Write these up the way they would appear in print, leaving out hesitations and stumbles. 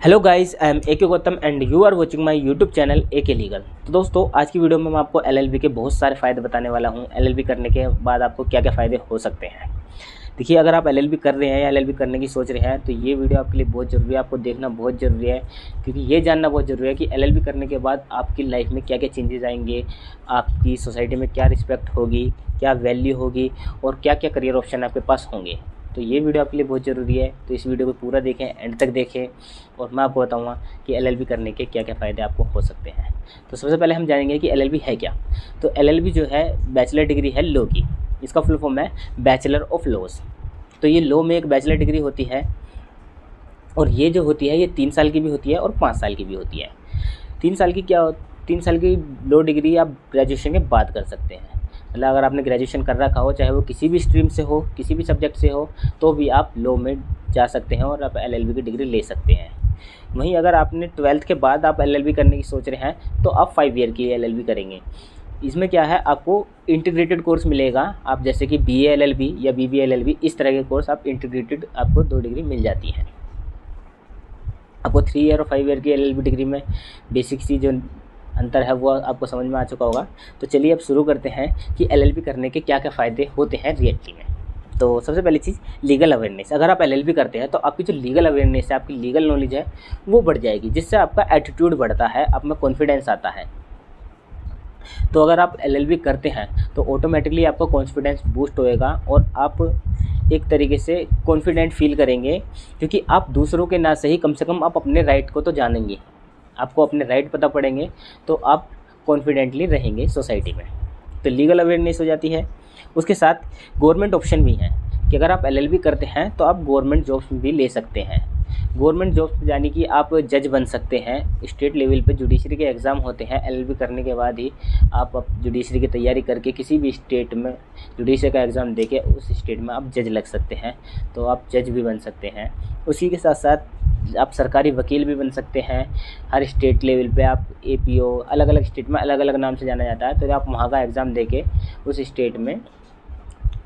Hello guys, I am A K Gautam and you are watching my YouTube channel A K legal. तो दोस्तों, आज की video में मैं आपको एलएलबी के बहुत सारे फ़ायदे बताने वाला हूं। एलएलबी करने के बाद आपको क्या क्या फ़ायदे हो सकते हैं। देखिए, अगर आप एलएलबी कर रहे हैं या एलएलबी करने की सोच रहे हैं तो ये वीडियो आपके लिए बहुत ज़रूरी है। आपको देखना बहुत ज़रूरी है, क्योंकि ये जानना बहुत ज़रूरी है कि एलएलबी करने के बाद आपकी लाइफ में क्या क्या चेंजेस आएंगे, आपकी सोसाइटी में क्या रिस्पेक्ट होगी, क्या वैल्यू होगी और क्या क्या करियर ऑप्शन आपके पास होंगे। तो ये वीडियो आपके लिए बहुत ज़रूरी है, तो इस वीडियो को पूरा देखें, एंड तक देखें और मैं आपको बताऊंगा कि एलएलबी करने के क्या क्या फ़ायदे आपको हो सकते हैं। तो सबसे पहले हम जानेंगे कि एलएलबी है क्या। तो एलएलबी जो है बैचलर डिग्री है लॉ की। इसका फुल फॉर्म है बैचलर ऑफ लॉज। तो ये लॉ में एक बैचलर डिग्री होती है और ये जो होती है ये 3 साल की भी होती है और 5 साल की भी होती है। 3 साल की 3 साल की लॉ डिग्री आप ग्रेजुएशन के बाद कर सकते हैं। मतलब अगर आपने ग्रेजुएशन कर रखा हो, चाहे वो किसी भी स्ट्रीम से हो, किसी भी सब्जेक्ट से हो, तो भी आप लॉ में जा सकते हैं और आप एलएलबी की डिग्री ले सकते हैं। वहीं अगर आपने 12th के बाद आप एलएलबी करने की सोच रहे हैं तो आप 5 ईयर की एलएलबी करेंगे। इसमें क्या है, आपको इंटीग्रेटेड कोर्स मिलेगा। आप जैसे कि बीए एलएलबी या बीबीए एलएलबी, इस तरह के कोर्स आप इंटीग्रेटेड, आपको 2 डिग्री मिल जाती हैं। आपको 3 ईयर और 5 ईयर की एलएलबी डिग्री में बेसिक सी जो अंतर है वो आपको समझ में आ चुका होगा। तो चलिए अब शुरू करते हैं कि एलएलबी करने के क्या क्या फ़ायदे होते हैं रियलिटी में। तो सबसे पहली चीज़, लीगल अवेयरनेस। अगर आप एलएलबी करते हैं तो आपकी जो लीगल अवेयरनेस है, आपकी लीगल नॉलेज है, वो बढ़ जाएगी, जिससे आपका एटीट्यूड बढ़ता है, आप में कॉन्फिडेंस आता है। तो अगर आप एलएलबी करते हैं तो ऑटोमेटिकली आपका कॉन्फिडेंस बूस्ट होएगा और आप एक तरीके से कॉन्फिडेंट फील करेंगे, क्योंकि आप दूसरों के ना सही, कम से कम आप अपने राइट को तो जानेंगे। आपको अपने राइट पता पड़ेंगे तो आप कॉन्फिडेंटली रहेंगे सोसाइटी में। तो लीगल अवेयरनेस हो जाती है। उसके साथ गवर्नमेंट ऑप्शन भी हैं कि अगर आप एलएलबी करते हैं तो आप गवर्नमेंट जॉब्स भी ले सकते हैं। गवर्नमेंट जॉब्स यानी कि आप जज बन सकते हैं। स्टेट लेवल पे जुडिशरी के एग्ज़ाम होते हैं। एलएलबी करने के बाद ही आप जुडिशरी की तैयारी करके किसी भी स्टेट में जुडिशरी का एग्ज़ाम देके उस स्टेट में आप जज लग सकते हैं। तो आप जज भी बन सकते हैं। उसी के साथ साथ आप सरकारी वकील भी बन सकते हैं। हर स्टेट लेवल पे आप एपीओ, अलग अलग स्टेट में अलग अलग नाम से जाना जाता है, तो आप वहाँ का एग्ज़ाम देके उस स्टेट में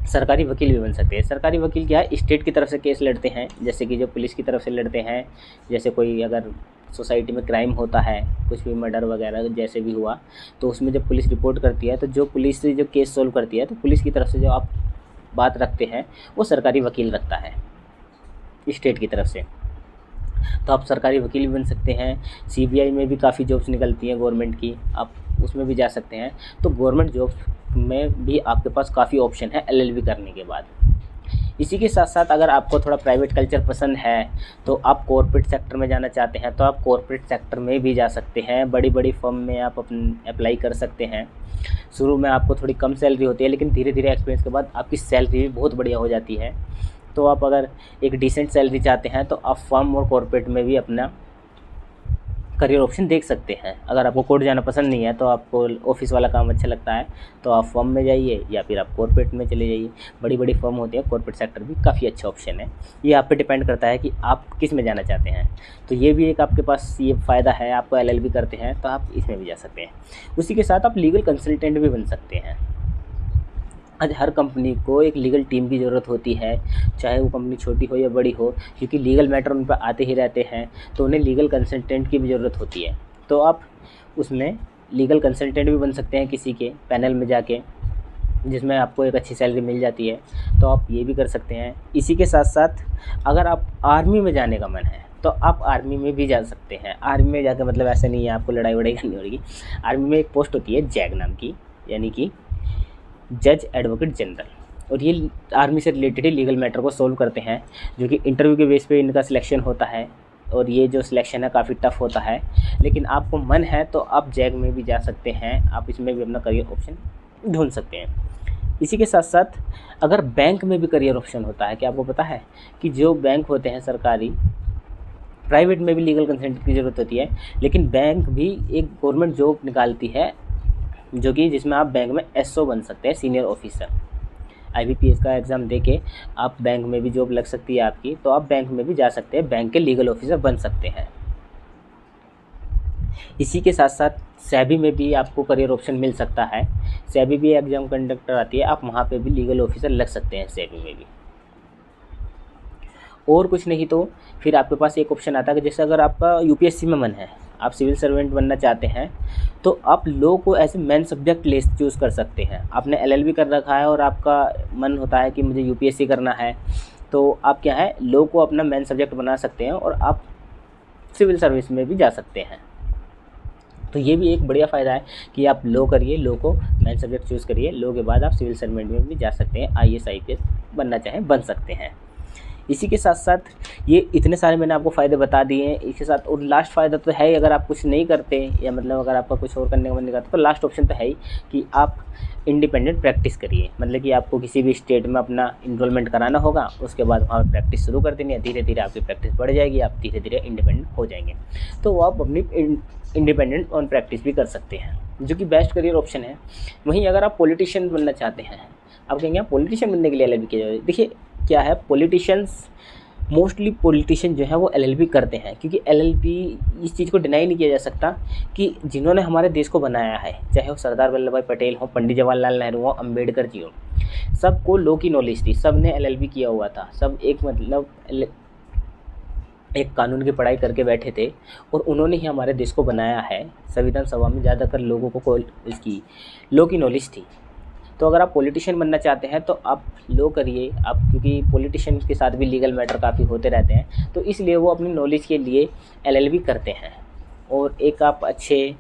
सरकारी वकील भी बन सकते हैं। सरकारी वकील क्या है, स्टेट की तरफ से केस लड़ते हैं, जैसे कि जो पुलिस की तरफ से लड़ते हैं। जैसे कोई अगर सोसाइटी में क्राइम होता है, कुछ भी मर्डर वगैरह जैसे भी हुआ, तो उसमें जब पुलिस रिपोर्ट करती है तो जो पुलिस जो केस सोल्व करती है, तो पुलिस की तरफ से जो आप बात रखते हैं वो सरकारी वकील रखता है स्टेट की तरफ से। तो आप सरकारी वकील भी बन सकते हैं। सीबीआई में भी काफ़ी जॉब्स निकलती हैं गवर्नमेंट की, आप उसमें भी जा सकते हैं। तो गवर्नमेंट जॉब्स में भी आपके पास काफ़ी ऑप्शन है एलएलबी करने के बाद। इसी के साथ साथ अगर आपको थोड़ा प्राइवेट कल्चर पसंद है, तो आप कॉर्पोरेट सेक्टर में जाना चाहते हैं, तो आप कॉर्पोरेट सेक्टर में भी जा सकते हैं। बड़ी बड़ी फर्म में आप अप्लाई कर सकते हैं। शुरू में आपको थोड़ी कम सैलरी होती है, लेकिन धीरे धीरे एक्सपीरियंस के बाद आपकी सैलरी भी बहुत बढ़िया हो जाती है। तो आप अगर एक डिसेंट सैलरी चाहते हैं तो आप फर्म और कॉर्पोरेट में भी अपना करियर ऑप्शन देख सकते हैं। अगर आपको कोर्ट जाना पसंद नहीं है, तो आपको ऑफिस वाला काम अच्छा लगता है, तो आप फर्म में जाइए या फिर आप कॉर्पोरेट में चले जाइए। बड़ी बड़ी फर्म होती है, कॉर्पोरेट सेक्टर भी काफ़ी अच्छा ऑप्शन है। ये आप पे डिपेंड करता है कि आप किस में जाना चाहते हैं। तो ये भी एक आपके पास ये फ़ायदा है, आपको एलएलबी करते हैं तो आप इसमें भी जा सकते हैं। उसी के साथ आप लीगल कंसल्टेंट भी बन सकते हैं। आज हर कंपनी को एक लीगल टीम की ज़रूरत होती है, चाहे वो कंपनी छोटी हो या बड़ी हो, क्योंकि लीगल मैटर उन पर आते ही रहते हैं, तो उन्हें लीगल कंसल्टेंट की भी ज़रूरत होती है। तो आप उसमें लीगल कंसल्टेंट भी बन सकते हैं किसी के पैनल में जाके, जिसमें आपको एक अच्छी सैलरी मिल जाती है, तो आप ये भी कर सकते हैं। इसी के साथ साथ अगर आप आर्मी में जाने का मन है तो आप आर्मी में भी जा सकते हैं। आर्मी में जाकर मतलब ऐसा नहीं है आपको लड़ाई वड़ाई करनी होगी। आर्मी में एक पोस्ट होती है जैग नाम की, यानी कि जज एडवोकेट जनरल, और ये आर्मी से रिलेटेड ही लीगल मैटर को सोल्व करते हैं, जो कि इंटरव्यू के बेस पे इनका सिलेक्शन होता है। और ये जो सिलेक्शन है काफ़ी टफ होता है, लेकिन आपको मन है तो आप जैग में भी जा सकते हैं। आप इसमें भी अपना करियर ऑप्शन ढूंढ सकते हैं। इसी के साथ साथ अगर बैंक में भी करियर ऑप्शन होता है, कि आपको पता है कि जो बैंक होते हैं सरकारी, प्राइवेट में भी लीगल कंसल्टेंट की ज़रूरत होती है, लेकिन बैंक भी एक गवर्नमेंट जॉब निकालती है, जो कि जिसमें आप बैंक में एसओ बन सकते हैं, सीनियर ऑफिसर। आईबीपीएस का एग्ज़ाम देके आप बैंक में भी जॉब लग सकती है आपकी, तो आप बैंक में भी जा सकते हैं, बैंक के लीगल ऑफिसर बन सकते हैं। इसी के साथ साथ सेबी में भी आपको करियर ऑप्शन मिल सकता है। सेबी भी एग्ज़ाम कंडक्टर आती है, आप वहाँ पे भी लीगल ऑफिसर लग सकते हैं सेबी में भी। और कुछ नहीं तो फिर आपके पास एक ऑप्शन आता है कि जैसे अगर आपका यूपीएससी में मन है, आप सिविल सर्वेंट बनना चाहते हैं, तो आप लॉ को एज ए मेन सब्जेक्ट ले चूज़ कर सकते हैं। आपने एलएलबी कर रखा है और आपका मन होता है कि मुझे यूपीएससी करना है, तो आप क्या है लॉ को अपना मेन सब्जेक्ट बना सकते हैं और आप सिविल सर्विस में भी जा सकते हैं। तो ये भी एक बढ़िया फ़ायदा है कि आप लॉ करिए, लॉ को मेन सब्जेक्ट चूज़ करिए, लॉ के बाद आप सिविल सर्वेंट में भी जा सकते हैं, आईएएस आईपीएस बनना चाहें बन सकते हैं। इसी के साथ साथ ये इतने सारे मैंने आपको फ़ायदे बता दिए हैं। इसके साथ और लास्ट फ़ायदा तो है ही, अगर आप कुछ नहीं करते या मतलब अगर आपका कुछ और करने का मन नहीं करता, तो लास्ट ऑप्शन तो है ही कि आप इंडिपेंडेंट प्रैक्टिस करिए। मतलब कि आपको किसी भी स्टेट में अपना इनरोलमेंट कराना होगा, उसके बाद वहाँ पर प्रैक्टिस शुरू कर देनी है, धीरे धीरे आपकी प्रैक्टिस बढ़ जाएगी, आप धीरे धीरे इंडिपेंडेंट हो जाएंगे। तो वो आप अपनी इंडिपेंडेंट ऑन प्रैक्टिस भी कर सकते हैं, जो कि बेस्ट करियर ऑप्शन है। वहीं अगर आप पॉलिटिशियन बनना चाहते हैं, आप कहेंगे पॉलिटिशियन बनने के लिए एलएलबी किया जाए। देखिए क्या है, पॉलिटिशियंस मोस्टली पॉलिटिशियन जो है वो एलएलबी करते हैं, क्योंकि एलएलबी इस चीज़ को डिनाई नहीं किया जा सकता कि जिन्होंने हमारे देश को बनाया है, चाहे वो सरदार वल्लभ भाई पटेल हो, पंडित जवाहरलाल नेहरू हो, अम्बेडकर जी हो, सबको लॉ की नॉलेज थी, सब ने एलएलबी किया हुआ था, सब एक मतलब एक कानून की पढ़ाई करके बैठे थे और उन्होंने ही हमारे देश को बनाया है। संविधान सभा में ज़्यादातर लोगों को इसकी लॉ की नॉलेज थी। तो अगर आप पॉलिटिशियन बनना चाहते हैं तो आप लॉ करिए, आप क्योंकि पॉलिटिशियन के साथ भी लीगल मैटर काफ़ी होते रहते हैं, तो इसलिए वो अपनी नॉलेज के लिए एलएलबी करते हैं। और एक आप अच्छे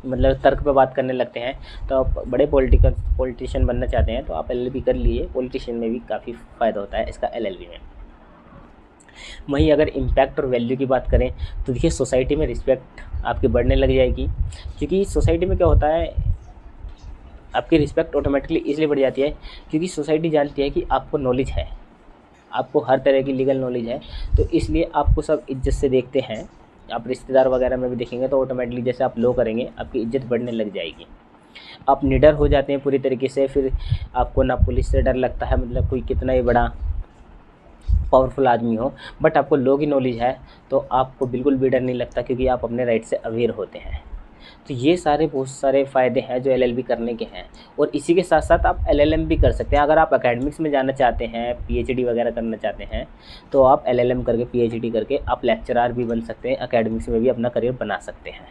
मतलब तर्क पे बात करने लगते हैं, तो आप बड़े पॉलिटिशियन बनना चाहते हैं तो आप एलएलबी कर लिए। पॉलिटिशियन में भी काफ़ी फ़ायदा होता है इसका एलएलबी में। वहीं अगर इम्पैक्ट और वैल्यू की बात करें तो देखिए सोसाइटी में रिस्पेक्ट आपकी बढ़ने लग जाएगी, क्योंकि सोसाइटी में क्या होता है, आपकी रिस्पेक्ट ऑटोमेटिकली इसलिए बढ़ जाती है क्योंकि सोसाइटी जानती है कि आपको नॉलेज है, आपको हर तरह की लीगल नॉलेज है, तो इसलिए आपको सब इज्जत से देखते हैं। आप रिश्तेदार वगैरह में भी देखेंगे तो ऑटोमेटिकली जैसे आप लॉ करेंगे आपकी इज्जत बढ़ने लग जाएगी, आप निडर हो जाते हैं पूरी तरीके से। फिर आपको ना पुलिस से डर लगता है, मतलब कोई कितना ही बड़ा पावरफुल आदमी हो, बट आपको लॉ की नॉलेज है तो आपको बिल्कुल भी डर नहीं लगता, क्योंकि आप अपने राइट से अवेयर होते हैं। तो ये सारे बहुत सारे फ़ायदे हैं जो एलएलबी करने के हैं। और इसी के साथ साथ आप एलएलएम भी कर सकते हैं। अगर आप एकेडमिक्स में जाना चाहते हैं, पीएचडी वगैरह करना चाहते हैं, तो आप एलएलएम करके पीएचडी करके आप लेक्चरर भी बन सकते हैं, एकेडमिक्स में भी अपना करियर बना सकते हैं।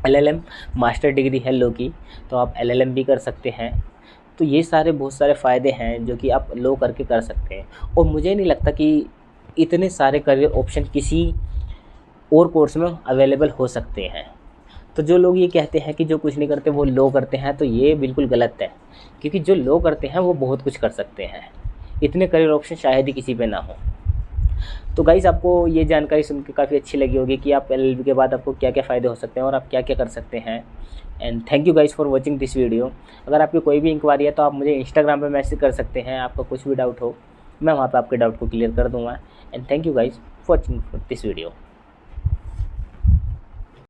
एलएलएम मास्टर डिग्री है लॉ की, तो आप एलएलएम भी कर सकते हैं। तो ये सारे बहुत सारे फ़ायदे हैं जो कि आप लॉ करके कर सकते हैं। और मुझे नहीं लगता कि इतने सारे करियर ऑप्शन किसी और कोर्स में अवेलेबल हो सकते हैं। तो जो लोग ये कहते हैं कि जो कुछ नहीं करते वो लॉ करते हैं, तो ये बिल्कुल गलत है, क्योंकि जो लॉ करते हैं वो बहुत कुछ कर सकते हैं। इतने करियर ऑप्शन शायद ही किसी पे ना हो। तो गाइस आपको ये जानकारी सुन के काफ़ी अच्छी लगी होगी कि आप एलएलबी के बाद आपको क्या क्या फ़ायदे हो सकते हैं और आप क्या क्या कर सकते हैं। And thank you guys for watching this video. अगर आपकी कोई भी इंक्वायरी है तो आप मुझे इंस्टाग्राम पे मैसेज कर सकते हैं, आपका कुछ भी डाउट हो मैं वहाँ पे आपके डाउट को क्लियर कर दूँगा। And thank you guys for watching this video.